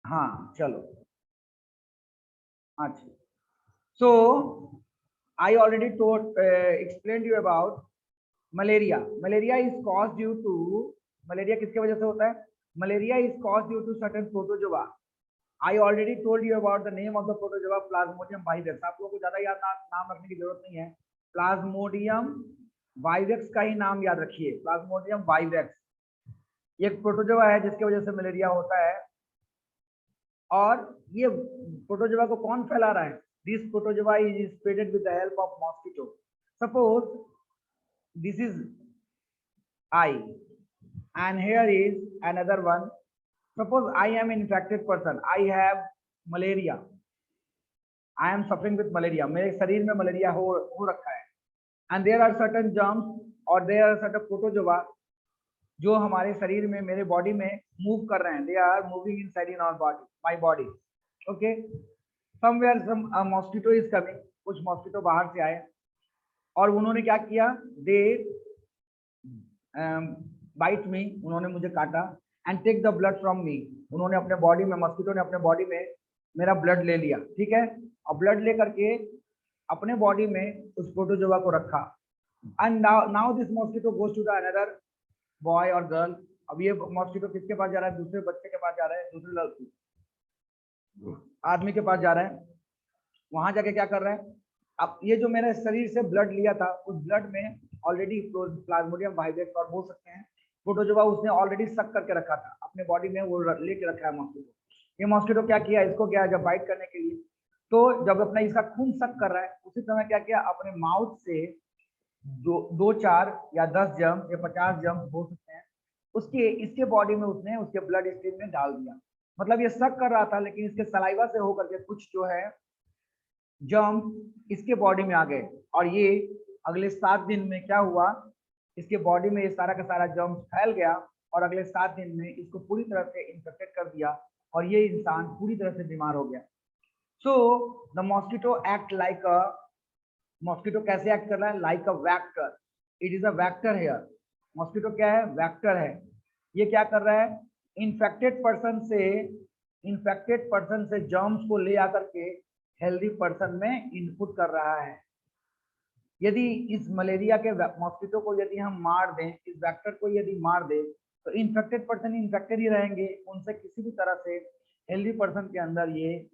हाँ चलो, अच्छा। So I already told explain you about malaria. Malaria is cause due to, malaria किसके वजह से होता है? Malaria is cause due to certain protozoa. I already told you about the name of the protozoa, Plasmodium vivax. आप लोगों को ज्यादा याद नाम रखने की जरूरत नहीं है, प्लाज्मोडियम वाइवेक्स का ही नाम याद रखिए, प्लाज्मोडियम वाइवेक्स। ये एक प्रोटोजोआ है जिसकी वजह से मलेरिया होता है। और ये प्रोटोजोआ को कौन फैला रहा है? This protozoa is spreaded with the help of mosquito. Suppose this is I and here is another one. Suppose I am infected person, I have malaria, I am suffering with malaria, मेरे शरीर में malaria हो रखा है, and there are certain germs और there are certain protozoa जो हमारे शरीर में, मेरे बॉडी में मूव कर रहे हैं, they are moving inside in our body, my body, okay. Somewhere some mosquito is coming, कुछ मॉस्किटो बाहर से आए और उन्होंने क्या किया, they बाइट मी, उन्होंने मुझे काटा, and take the blood from me, उन्होंने अपने बॉडी में, मस्किटो ने अपने बॉडी में मेरा ब्लड ले लिया, ठीक है, और ब्लड ले करके अपने बॉडी में उस प्रोटोजोआ को रखा, and now this mosquito goes to the another boy और गर्ल। अब ये मॉस्किटो किसके पास जा रहा है? दूसरे बच्चे के पास जा रहा है, दूसरे लड़की आदमी के पास जा रहा है। वहां जाके क्या कर रहा है? अब ये जो मेरे शरीर से ब्लड लिया था, उस ब्लड में ऑलरेडी प्लाज्मोडियम वाइवेक्स और बोल सकते हैं प्रोटोजोआ उसने ऑलरेडी सक करके रखा था अपने बॉडी में, वो लेके रखा है मॉस्किटो। ये मॉस्किटो क्या किया, इसको क्या जब बाइट करने के लिए, तो जब अपना इसका खून सक कर रहा है, उसी समय क्या किया, अपने माउथ से दो चार या 10 जर्म या 50 जर्म हो सकते हैं, उसके इसके बॉडी में उसने उसके ब्लड स्ट्रीम में डाल दिया। मतलब ये सक कर रहा था, लेकिन इसके सलाइवा से होकर के कुछ जो है जर्म इसके बॉडी में आ गए, और ये अगले 7 दिन में क्या हुआ, इसके बॉडी में ये सारा का सारा जर्म फैल गया और अगले 7 दिन में इसको पूरी तरह से इन्फेक्टेड कर दिया और ये इंसान पूरी तरह से बीमार हो गया। So the mosquito act like a, mosquito कैसे एक्ट कर रहा है? Like a vector, it is a vector here. Mosquito क्या है? वेक्टर है। ये क्या कर रहा है? इन्फेक्टेड पर्सन से जर्म्स को ले आकर के हेल्दी पर्सन में इनपुट कर रहा है। यदि इस मलेरिया के मॉस्किटो को यदि हम मार दें, इस वेक्टर को यदि मार दें, तो इन्फेक्टेड पर्सन इन्फेक्टेड ही रहेंगे, उनसे किसी भी तरह से हेल्दी पर्सन के अंदर ये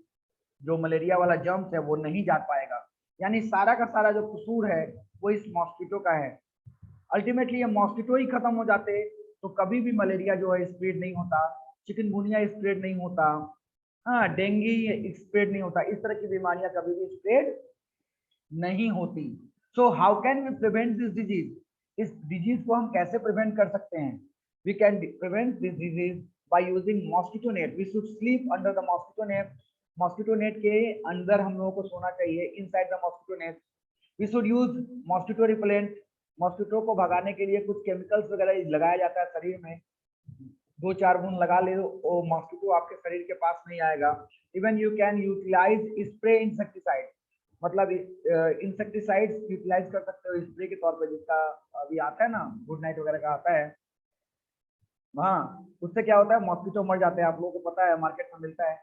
जो मलेरिया वाला जर्म्स है वो नहीं जा पाएगा। यानी सारा का सारा जो कसूर है वो इस मॉस्किटो का है। अल्टीमेटली ये मॉस्किटो ही खत्म हो जाते तो कभी भी मलेरिया जो है स्प्रेड नहीं होता, चिकनगुनिया स्प्रेड नहीं होता, हाँ डेंगू स्प्रेड नहीं होता, इस तरह की बीमारियां कभी भी स्प्रेड नहीं होती। So how can we prevent this disease? इस डिजीज को हम कैसे प्रिवेंट कर सकते हैं? We can prevent this disease by using mosquito net. We should sleep under the mosquito net. Mosquito net के अंदर हम लोगों को सोना चाहिए, inside the mosquito net. We should use mosquito repellent. Mosquito को भगाने के लिए कुछ केमिकल्स वगैरह लगाया जाता है शरीर में, 2-4 बूंद लगा ले तो मॉस्किटो आपके शरीर के पास नहीं आएगा। Even you can utilize spray insecticide, मतलब इंसेक्टिसाइड्स यूटिलाइज कर सकते हो स्प्रे के तौर पे, जिसका अभी आता है ना, गुड नाइट वगैरह का आता है। हाँ, उससे क्या होता है, मॉस्किटो मर जाते हैं, आप लोगों को पता है, मार्केट में मिलता है।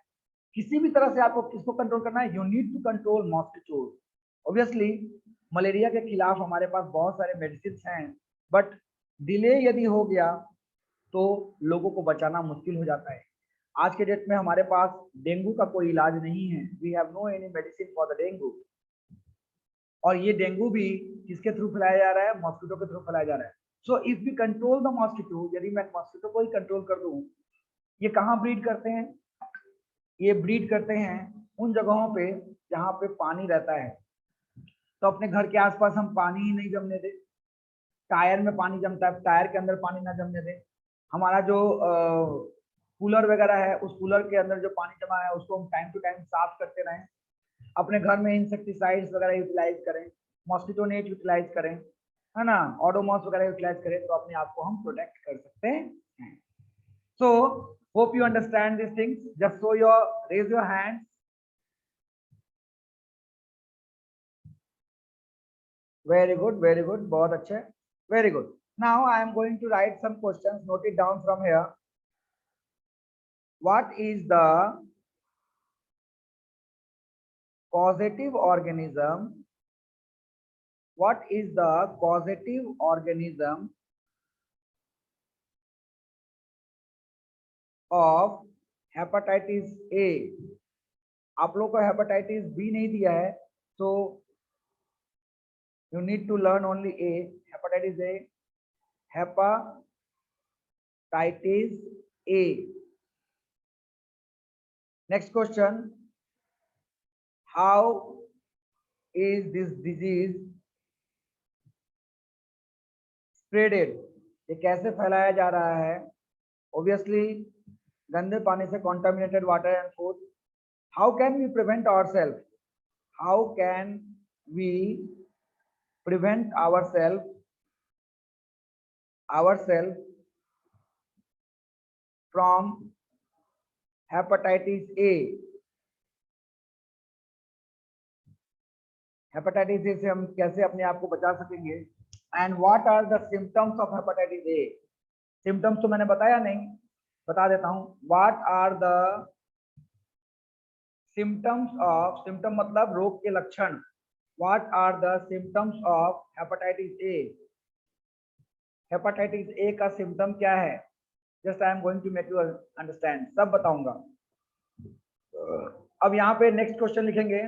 किसी भी तरह से आपको किसको कंट्रोल करना है? You need to control mosquito. Obviously malaria के खिलाफ हमारे पास बहुत सारे मेडिसिन हैं, बट डिले यदि हो गया तो लोगों को बचाना मुश्किल हो जाता है। आज के डेट में हमारे पास डेंगू का कोई इलाज नहीं है, we have no any medicine for the dengue. और ये डेंगू भी किसके थ्रू फैलाया जा रहा है? मॉस्किटो के थ्रू फैलाया जा रहा है। So if we control the mosquito, यदि मैं मॉस्किटो को ही कंट्रोल कर दूं, ये कहाँ ब्रीड करते हैं? ये ब्रीड करते हैं उन जगहों पे जहाँ पे पानी रहता है। तो अपने घर के आसपास हम पानी ही नहीं जमने दें, टायर में पानी जमता है, टायर के अंदर पानी ना जमने दें। हमारा जो कूलर वगैरह है, उस कूलर के अंदर जो पानी जमा है उसको हम टाइम टू टाइम साफ करते रहें। अपने घर में इंसेक्टिसाइड्स वगैरह यूटिलाइज करें, मॉस्किटो नेट यूटिलाइज करें, है ना, ओडोमॉस वगैरह यूटिलाइज करें, तो अपने आप को हम प्रोटेक्ट कर सकते हैं। So hope you understand this things. Just so your raise your hand. Very good, very good, बहुत अच्छे, very good. Now I am going to write some questions, note it down from here. what is the causative organism, what is the causative organism of hepatitis A? आप लोग को hepatitis B नहीं दिया है, so you need to learn only A. Hepatitis A, hepatitis A. Next question, how is this disease spreaded? ये कैसे फैलाया जा रहा है? Obviously गंदे पानी से, contaminated water and food. How can we prevent ourselves? How can we prevent ourselves from hepatitis A? Hepatitis A से हम कैसे अपने आप को बचा सकेंगे? And what are the symptoms of hepatitis A? Symptoms तो मैंने बताया नहीं, बता देता हूं. What are the symptoms of, symptom मतलब रोग के लक्षण. What are the symptoms of hepatitis A? Hepatitis A का सिम्टम क्या है? Just I am going to make you understand, सब बताऊंगा. अब यहाँ पे नेक्स्ट क्वेश्चन लिखेंगे,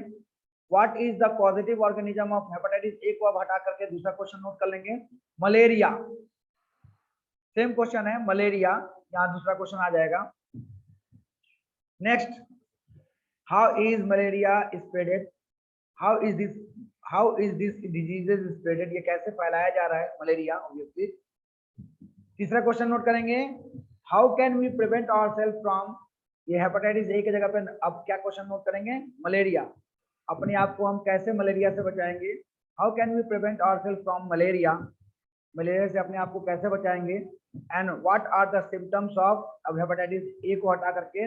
what is the positive organism of hepatitis A को अब हटा करके दूसरा क्वेश्चन नोट कर लेंगे, मलेरिया. सेम क्वेश्चन है मलेरिया, यहाँ दूसरा क्वेश्चन आ जाएगा. Next, how is malaria spreaded? How is this diseases spreaded? ये कैसे फैलाया जा रहा है मलेरिया? ऑब्वियसली. तीसरा क्वेश्चन नोट करेंगे, how can we prevent ourself from? ये हेपेटाइटिस ए की जगह पे अब क्या क्वेश्चन नोट करेंगे? मलेरिया. अपने आप को हम कैसे मलेरिया से बचाएंगे? How can we prevent ourself from malaria? Malaria से अपने आप को कैसे बचाएंगे? And what are the symptoms of, अब हेपेटाइटिस ए को हटा करके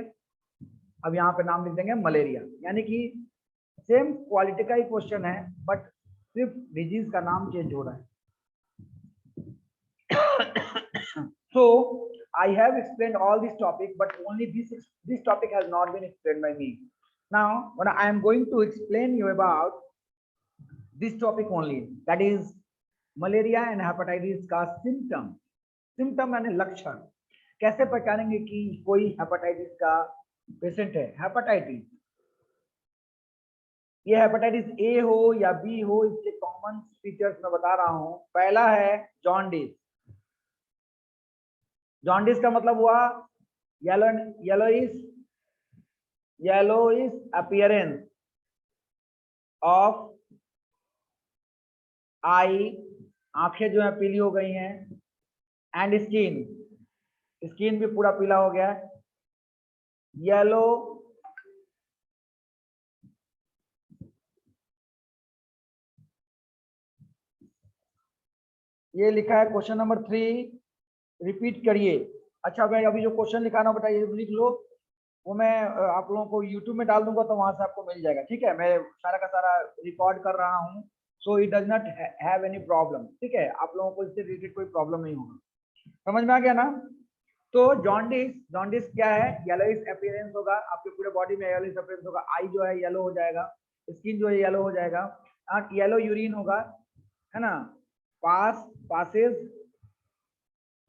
अब यहाँ पे नाम लिख देंगे मलेरिया. यानी कि सेम क्वालिटी का ही क्वेश्चन है, बट सिर्फ डिजीज का नाम चेंज हो रहा है. So I have explained all this topic, but only this topic has not been explained by me. Now what I am going to explain you about this topic only, that is malaria and hepatitis का symptom. Symptom यानी लक्षण. कैसे पहचानेंगे कि कोई hepatitis का patient है? Hepatitis, ये हेपेटाइटिस ए हो या बी हो, इसके कॉमन फीचर्स मैं बता रहा हूं. पहला है जॉन्डिस. जॉन्डिस का मतलब हुआ येलोइश अपीयरेंस ऑफ आई, आंखें जो है पीली हो गई हैं. एंड स्किन भी पूरा पीला हो गया है. येलो ये लिखा है क्वेश्चन नंबर 3, रिपीट करिए. अच्छा भाई, अभी जो क्वेश्चन लिखाना बेटा ये लिख लो, वो मैं आप लोगों को यूट्यूब में डाल दूंगा, तो वहां से आपको मिल जाएगा. ठीक है, मैं सारा का सारा रिकॉर्ड कर रहा हूँ, so it does not have any problem. ठीक है, आप लोगों को इससे रिलेटेड कोई प्रॉब्लम नहीं होगा. समझ में आ गया ना? तो जॉन्डिस क्या है? येलोइश अपीयरेंस होगा, आपके पूरे बॉडी में येलोइश अपीयरेंस होगा. आई जो है येलो हो जाएगा, स्किन जो है येलो हो जाएगा, और येलो यूरिन होगा, है ना. पासेस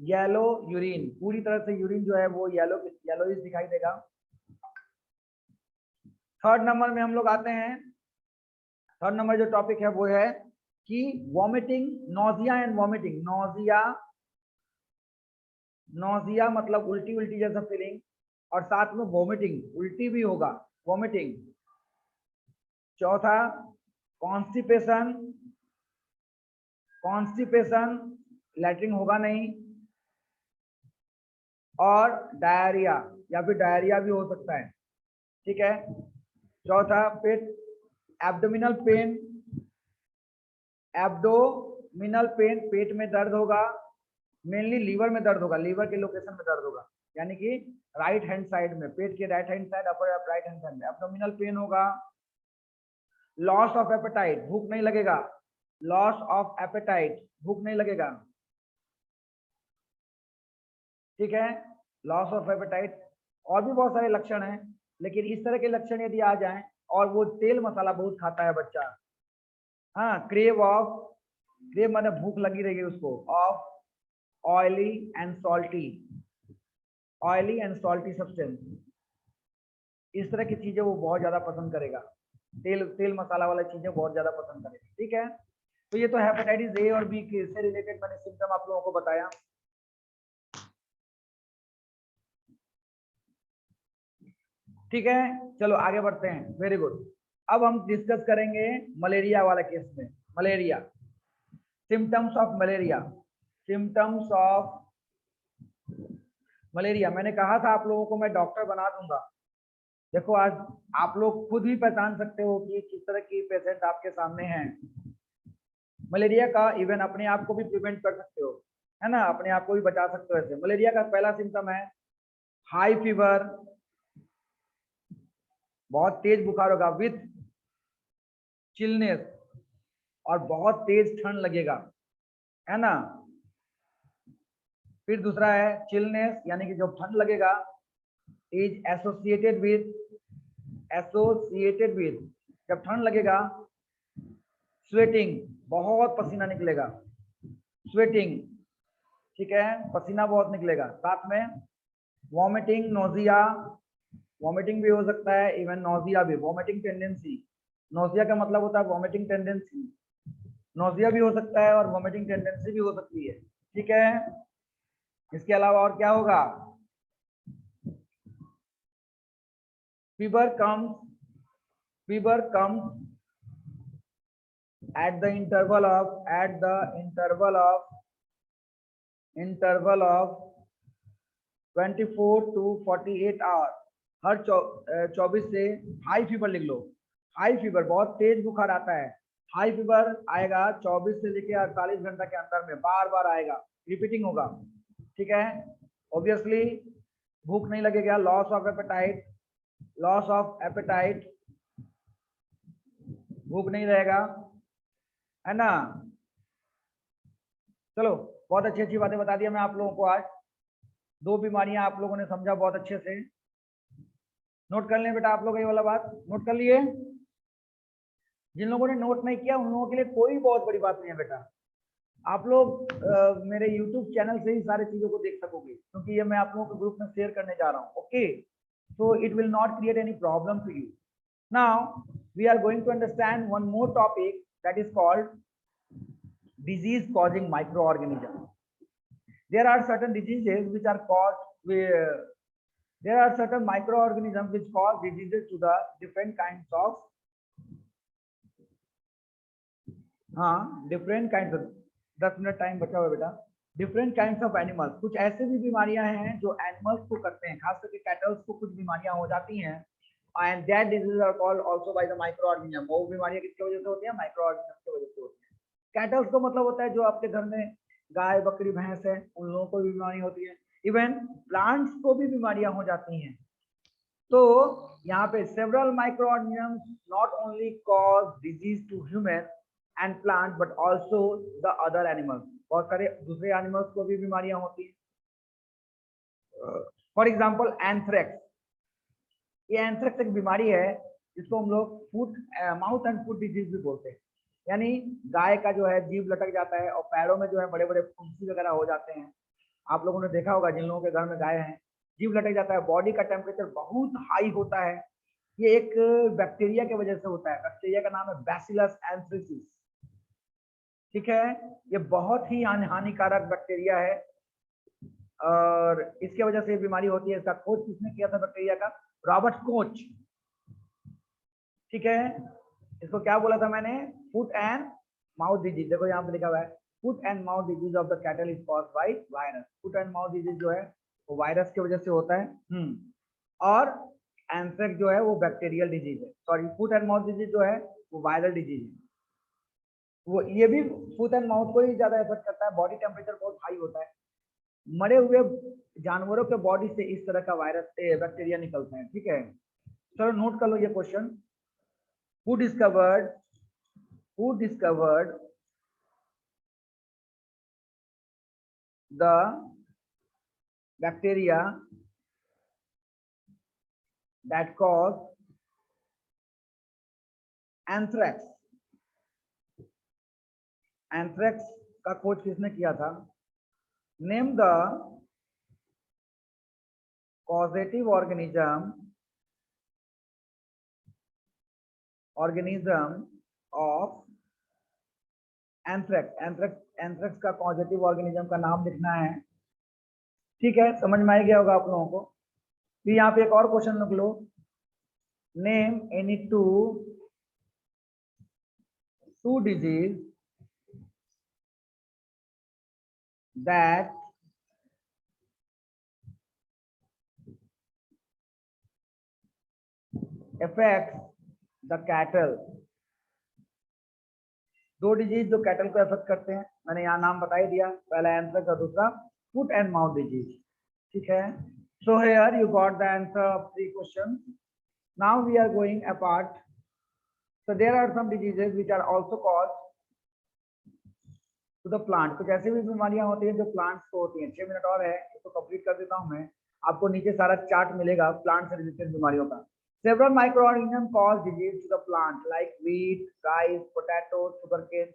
येलो यूरिन, पूरी तरह से यूरिन जो है वो येलोइश दिखाई देगा. थर्ड नंबर में हम लोग आते हैं. थर्ड नंबर जो टॉपिक है वो है कि vomiting, nausea and vomiting. Nausea मतलब उल्टी जैसा फीलिंग, और साथ में वॉमिटिंग, उल्टी भी होगा, वॉमिटिंग. चौथा कॉन्स्टिपेशन, लैट्रिन होगा नहीं, और डायरिया, या फिर डायरिया भी हो सकता है. ठीक है. चौथा पेट, एब्डोमिनल पेन, पेट में दर्द होगा, मेनली लीवर में दर्द होगा, लीवर के लोकेशन में दर्द होगा, यानी कि राइट हैंड साइड में, पेट के right hand side, upper right hand side में एब्डोमिनल पेन होगा. लॉस ऑफ एपेटाइट, भूख नहीं लगेगा. लॉस ऑफ एपेटाइट, भूख नहीं लगेगा. ठीक है, लॉस ऑफ एपेटाइट. और भी बहुत सारे लक्षण हैं, लेकिन इस तरह के लक्षण यदि आ जाएं, और वो तेल मसाला बहुत खाता है बच्चा, हाँ, क्रेव माने भूख लगी रहेगी उसको, of oily and salty substance, इस तरह की चीजें वो बहुत ज्यादा पसंद करेगा, तेल मसाला वाला चीजें बहुत ज्यादा पसंद करेगा। ठीक है, तो ये तो हेपेटाइटिस ए और बी से रिलेटेड मैंने सिम्टम आप लोगों को बताया। ठीक है, चलो आगे बढ़ते हैं। Very good. अब हम डिस्कस करेंगे मलेरिया वाला केस में। Malaria, symptoms of malaria, symptoms of malaria. मैंने कहा था आप लोगों को मैं डॉक्टर बना दूंगा। देखो आज आप लोग खुद ही पहचान सकते हो कि किस तरह की पेशेंट आपके सामने हैं। मलेरिया का इवन अपने आप को भी प्रिवेंट कर सकते हो, है ना, अपने आप को भी बचा सकते हो ऐसे। मलेरिया का पहला सिम्टम है हाई फीवर, बहुत तेज बुखार होगा विथ चिलनेस, और बहुत तेज ठंड लगेगा, है ना। फिर दूसरा है चिलनेस, यानी कि जब ठंड लगेगा, इज एसोसिएटेड विथ, जब ठंड लगेगा, स्वेटिंग, बहुत पसीना निकलेगा, स्वेटिंग, ठीक है, पसीना बहुत निकलेगा। साथ में वॉमिटिंग, नोजिया, वॉमिटिंग भी हो सकता है, इवन नोजिया भी, वॉमिटिंग टेंडेंसी। नोजिया का मतलब होता है वॉमिटिंग टेंडेंसी, नोजिया भी हो सकता है और वॉमिटिंग टेंडेंसी भी हो सकती है। ठीक है, इसके अलावा और क्या होगा? Fever comes at the interval of 24 to 48 hour, हर 24 से, हाई फीवर लिख लो, हाई फीवर, बहुत तेज बुखार आता है, हाई फीवर आएगा 24 से लेकर 48 घंटा के अंदर में, बार बार आएगा, रिपीटिंग होगा। ठीक है, ऑब्वियसली भूख नहीं लगेगा, लॉस ऑफ एपेटाइट, भूख नहीं रहेगा, है ना। चलो, बहुत अच्छी अच्छी बातें बता दिया मैं आप लोगों को आज। दो बीमारियां आप लोगों ने समझा बहुत अच्छे से। नोट कर लें बेटा आप लोग, ये वाला बात नोट कर लिए। जिन लोगों ने नोट नहीं किया उन लोगों के लिए कोई बहुत बड़ी बात नहीं है बेटा, आप लोग मेरे YouTube चैनल से ही सारी चीजों को देख सकोगे, क्योंकि ये मैं आप लोगों के ग्रुप में शेयर करने जा रहा हूँ। Okay, so it will not create any problem to you. Now we are going to understand one more topic, that is called disease causing microorganisms. There are certain diseases which are caused with, there are certain microorganisms which cause diseases to the different kinds of different kinds of 10 minute time बचा हुआ बेटा। Different kinds of animals, कुछ ऐसे भी बीमारियां हैं जो animals को करते हैं, खास करके कैटल्स को कुछ बीमारियां हो जाती हैं, and that disease are called also by the micro organism. वो बीमारियां किसकी वजह से होती हैं? माइक्रो ऑर्गेनिज्म की वजह से होती हैं। कैटल्स को मतलब होता है जो आपके घर में गाय बकरी भैंस है, उन लोगों को भी बीमारी होती है। इवन प्लांट्स को भी बीमारियां हो जाती हैं। तो यहाँ पे several micro organisms not only cause disease to human and plant but also the other animals, बहुत सारे दूसरे एनिमल्स को भी बीमारियां होती हैं। फॉर एग्जाम्पल एंथ्रेक्स, ये एंथ्रेक्स एक बीमारी है जिसको हम लोग माउथ एंड फुट डिजीज भी बोलते हैं। यानी गाय का जो है जीभ लटक जाता है और पैरों में जो है बड़े बड़े फुंसी वगैरह हो जाते हैं। आप लोगों ने देखा होगा जिन लोगों के घर में गाय है, जीभ लटक जाता है, बॉडी का टेम्परेचर बहुत हाई होता है। ये एक बैक्टीरिया की वजह से होता है, बैक्टीरिया का नाम है बैसिलस एंथ्रेसिस। ठीक है, ये बहुत ही हानिकारक बैक्टीरिया है और इसके वजह से बीमारी होती है। इसका खोज किसने किया था बैक्टीरिया का? Robert Koch. ठीक है, इसको क्या बोला था मैंने? Foot and mouth disease. देखो यहाँ पे लिखा हुआ है foot and mouth disease of the cattle is caused by virus. Foot and mouth disease जो है वो वायरस की वजह से होता है। और एंथ्रेक्स जो है वो बैक्टीरियल डिजीज है। Sorry, foot and mouth disease जो है वो वायरल डिजीज है। वो ये भी फुट एंड माउथ को ही ज्यादा इफेक्ट करता है, बॉडी टेम्परेचर बहुत हाई होता है। मरे हुए जानवरों के बॉडी से इस तरह का वायरस बैक्टीरिया निकलता है। ठीक है, चलो नोट कर लो ये question. who discovered the bacteria that cause anthrax. Anthrax का खोज किसने किया था? Name the causative organism of anthrax. Anthrax का कॉजेटिव ऑर्गेनिज्म का नाम लिखना है. ठीक है, समझ में आ गया होगा आप लोगों को. फिर यहाँ पे एक और क्वेश्चन लिख लो. Name any two disease that affects the cattle. दो डिजीज जो कैटल को अफेक्ट करते हैं, मैंने यहाँ नाम बता ही दिया. पहला एंथ्रेक्स और दूसरा फुट एंड माउथ डिजीज. ठीक है, so here you got the answer of 3 questions. Now we are going apart. So there are some diseases which are also caused to the plant. कुछ ऐसी भी बीमारियां होती हैं जो प्लांट्स को होती हैं. 6 मिनट और है, इसको कंप्लीट कर देता हूं मैं. आपको नीचे सारा चार्ट मिलेगा प्लांट से रिलेटेड बीमारियों का. Several microorganisms cause disease to the plant like wheat, rice, potato, sugarcane,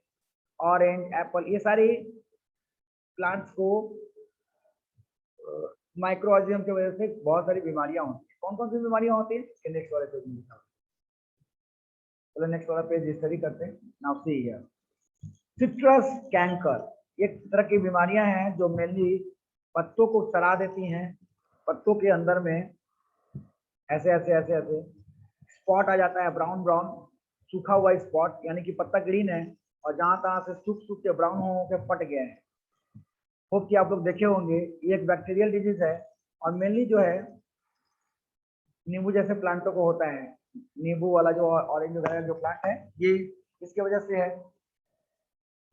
orange, apple. ये सारी प्लांट्स को माइक्रोऑर्गेनिज्म की वजह से बहुत सारी बीमारियां होती हैं. कौन कौन सी बीमारियां होती हैं? नेक्स्ट वाले पेज में लिखा है. चलो नेक्स्ट वाला पेज स्टडी करते हैं. Now see here, citrus canker. एक तरह की बीमारियां हैं जो मेनली पत्तों को सड़ा देती हैं. पत्तों के अंदर में ऐसे ऐसे ऐसे ऐसे स्पॉट आ जाता है, ब्राउन ब्राउन सूखा हुआ स्पॉट, यानी कि पत्ता ग्रीन है और जहां तहां से सूख सूख के ब्राउन हो के फट गया है. होप कि आप लोग देखे होंगे. ये एक बैक्टीरियल डिजीज है और मेनली जो है नींबू जैसे प्लांटों को होता है. नींबू वाला जो ऑरेंज वगैरह जो प्लांट है, ये इसके वजह से है.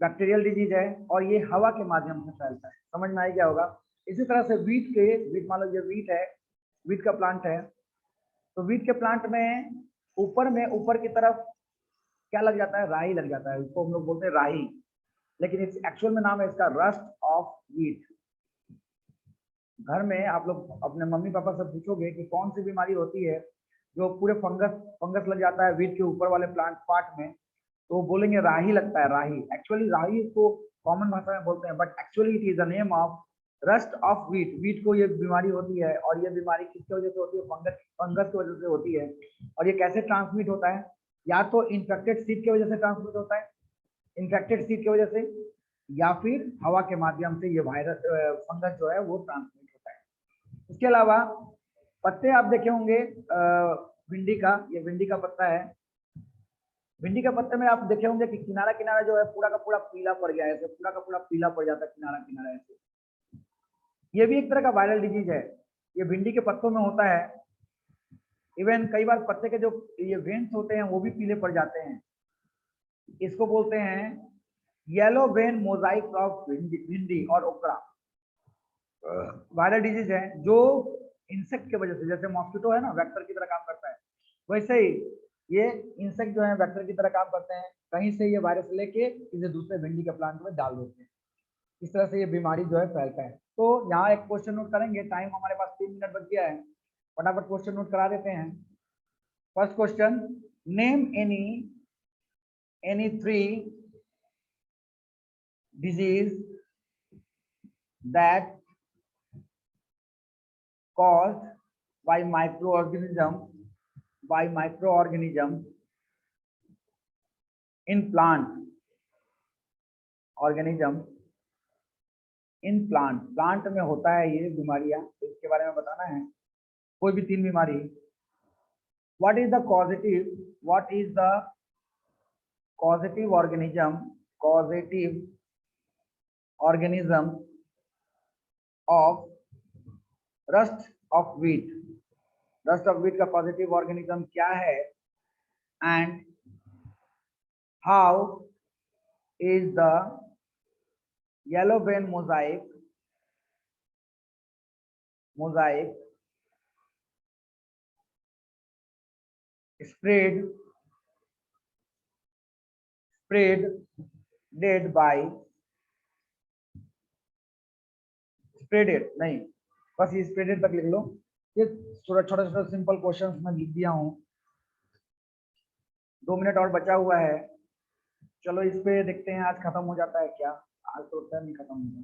बैक्टीरियल डिजीज है और ये हवा के माध्यम से फैलता है. समझ में आ गया होगा. इसी तरह से वीट मान लो ये वीट है, वीट का प्लांट है. तो वीट के प्लांट में ऊपर की तरफ क्या लग जाता है? राही लग जाता है. इसको हम लोग बोलते हैं राही, लेकिन इस एक्चुअल में नाम है इसका रस्ट ऑफ वीट. घर में आप लोग अपने मम्मी पापा से पूछोगे कि कौन सी बीमारी होती है जो पूरे फंगस लग जाता है वीट के ऊपर वाले प्लांट पार्ट में, तो वो बोलेंगे राही लगता है. राही एक्चुअली राही इसको कॉमन भाषा में बोलते हैं, but actually it is the name of rust of wheat. Wheat को ये बीमारी होती है और ये बीमारी किसकी वजह से होती है? फंगस की वजह से होती है. और ये कैसे ट्रांसमिट होता है? या तो इन्फेक्टेड सीड की वजह से ट्रांसमिट होता है, इन्फेक्टेड सीड की वजह से, या फिर हवा के माध्यम से ये वायरस फंगस जो है वो ट्रांसमिट होता है. इसके अलावा पत्ते आप देखे होंगे भिंडी का. ये भिंडी का पत्ता है. भिंडी के पत्ते में आप देखे होंगे कि किनारा किनारा जो है पूरा का पूरा पीला पड़ गया है. ऐसे पूरा का पूरा पीला पड़ जाता है किनारा किनारा ऐसे. ये भी एक तरह का वायरल डिजीज है. ये भिंडी के पत्तों में होता है. इवन कई बार पत्ते के जो ये वेन्स होते हैं वो भी पीले पड़ जाते हैं. इसको बोलते हैं येलो वेन मोजाइक ऑफ भिंडी और ओकरा. वायरल डिजीज है जो इंसेक्ट की वजह से, जैसे मॉस्किटो है ना, वेक्टर की तरह काम करता है, वैसे ही ये इंसेक्ट जो है वेक्टर की तरह काम करते हैं. कहीं से ये वायरस लेके इसे दूसरे भिंडी के प्लांट में डाल देते हैं. इस तरह से ये बीमारी जो है फैलता है. तो यहाँ एक क्वेश्चन नोट करेंगे. टाइम हमारे पास 3 मिनट बच गया है, फटाफट क्वेश्चन नोट करा देते हैं. First question, name any 3 disease that caused by microorganism in plant. organism in plant में होता है ये बीमारियां. इसके बारे में बताना है. कोई भी 3 बीमारी. what is the causative organism of rust of wheat. rust of wheat का पॉजिटिव ऑर्गेनिज्म क्या है? And how is the yellow vein Mosaic spread नहीं, बस ये स्प्रेडेड तक लिख लो. ये छोटा छोटा सिंपल क्वेश्चंस मैं लिख दिया हूँ। 2 मिनट और बचा हुआ है, चलो इस पे देखते हैं आज खत्म हो जाता है क्या। आज तो उतना नहीं खत्म होगा,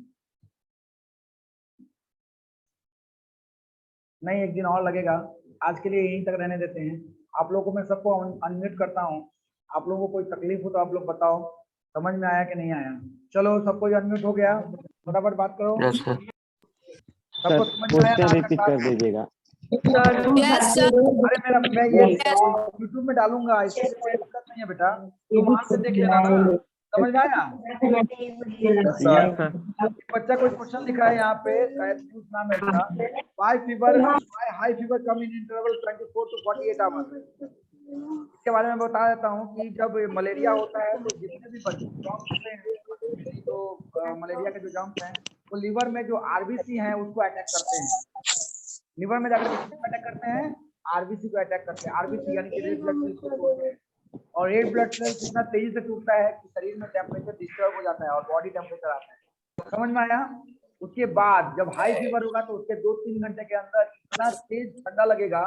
नहीं एक दिन और लगेगा। आज के लिए यहीं तक रहने देते हैं। आप लोगों को मैं सबको अनम्यूट करता हूँ। आप लोगों को कोई तकलीफ हो तो आप लोग बताओ, समझ में आया कि नहीं आया। चलो सबको अनम्यूट हो गया, फटाफट बात करो। Yes sir. सबको समझ में आया? क्वेश्चन रिपीट कर दीजिएगा। Yes sir. अरे मैं ये यूट्यूब में डालूंगा, इसमें कोई दिक्कत नहीं है बेटा, तुम वहां से देख लेना ना। समझ में आया? बच्चा कोई क्वेश्चन लिखा है यहाँ पे, शायद न्यूज़ नाम है इसका, why high fever come in interval 24 to 48 hours. इसके बारे में बता देता हूँ कि जब मलेरिया होता है तो जितने भी जर्म्स होते हैं, तो मलेरिया के जो जर्म्स हैं वो लिवर में जो आरबीसी हैं उसको अटैक करते हैं। लिवर में जाकर अटैक करते हैं, आरबीसी को अटैक करते हैं। आरबीसी यानी कि रेड ब्लड सेल्स को बोलते हैं। और रेड ब्लड सेल्स इतना तेजी से टूटता है कि शरीर में टेम्परेचर डिस्टर्ब हो जाता है और बॉडी टेम्परेचर आता है। समझ में आया? उसके बाद जब हाई फीवर होगा तो उसके 2-3 घंटे के अंदर इतना तेज ठंडा लगेगा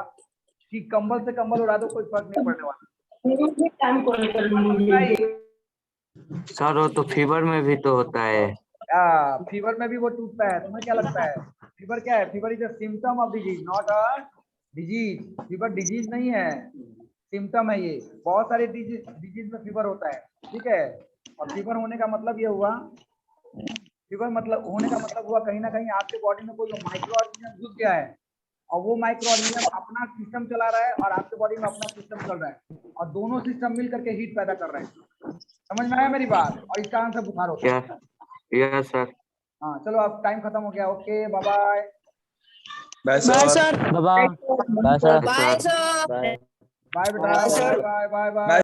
कि कंबल से कंबल उड़ा दो, कोई फर्क नहीं पड़ने वाला। सर वो तो फीवर में भी तो होता है। फीवर में भी वो टूटता है। तुम्हें क्या लगता है फीवर क्या है? Fever is a symptom of disease, not a disease. Fever disease नहीं है, सिम्टम है ये। बहुत सारे डिजीज में फीवर होता है, ठीक है। और फीवर होने का मतलब ये हुआ, फीवर मतलब होने का मतलब हुआ कहीं ना कहीं आपके बॉडी में कोई माइक्रो ऑर्गेनिज्म घुस गया है और वो माइक्रो ऑर्गेनिज्म अपना सिस्टम चला रहा है और आपके बॉडी में अपना सिस्टम चल रहा है और दोनों सिस्टम मिल करके हीट पैदा कर रहे हैं। समझ में आया मेरी बात? और इस कारण से बुखार होता है। Yes sir. हाँ चलो अब टाइम खत्म हो गया। Okay bye bye. Bye sir. Bye bye sir. Bye sir. Bye बेटा, बाय बाय बाय बाय।